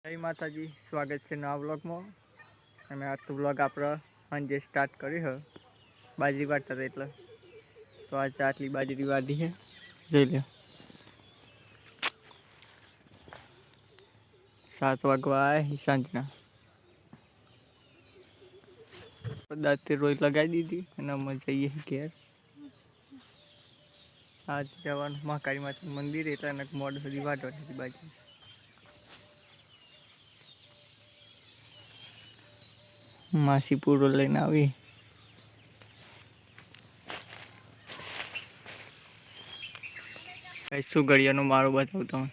જય માતાજી, સ્વાગત છે નવા બ્લોગમાં. અમે આ તો બ્લોગ આપણે સાંજે સ્ટાર્ટ કરી હ બાજરી વાટતા હતા એટલે તો આજે આટલી બાજરી વાટી છે જોઈ લો. 7 વાગવા આવ્યા સાંજના. દાંતે રોજ લગાવી દીધી અને અમે જઈએ ઘેર. આજ જવાનું મહાકાળી માતા મંદિર એટલે મોડ સુધી વાટવાની બાજરી. માસી પૂરો લઈને આવી. શું ઘડિયાળનું મારું બતાવું તમે.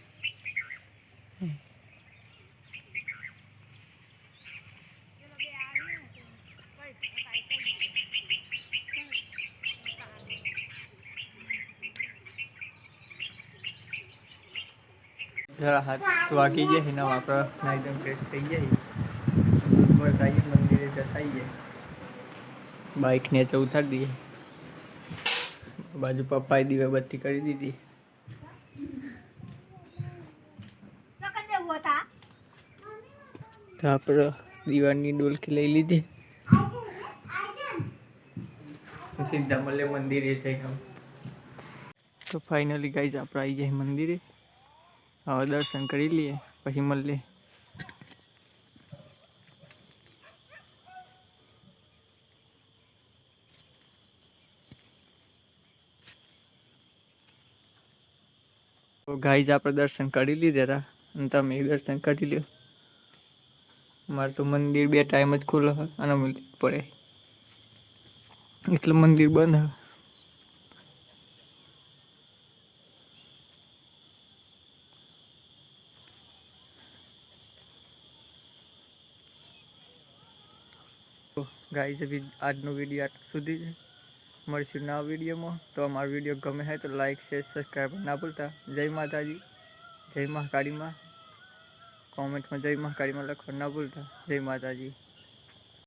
જરા હાથ વાગી જાય ને આપણે નાઈદમ ફ્રેશ થઈ જાય. મંદિરે જતાઈએ બાઇક નીચે ઉતારી દઈએ. બાજુ પપ્પાએ દીવાબત્તી કરી દીધી. તો આપણે દીવાની ડોલકી લઈ લીધી. સીધા મળે મંદિરે જઈને. તો ફાઇનલી ગાઈઝ આપણે આવી જાય મંદિરે. હવે દર્શન કરી લઈએ પછી મળીએ. તો ગાઈઝ આપણે દર્શન કરી લીધા હતા અને તમે દર્શન કરી લ્યો. મારે તો મંદિર 2 ટાઈમ જ ખુલે અને લેટ પડે એટલે મંદિર બંધ. તો ગાઈઝ અભી આજનો વિડીયો આટલું સુધી છે. મળશું નવા વિડીયોમાં. તો અમારો વિડીયો ગમે હોય તો લાઈક શેર સબસ્ક્રાઈબ ના ભૂલતા. જય માતાજી, જય મહાકાળીમાં. કોમેન્ટમાં જય મહાકાળીમાં લખવા ના ભૂલતા. જય માતાજી.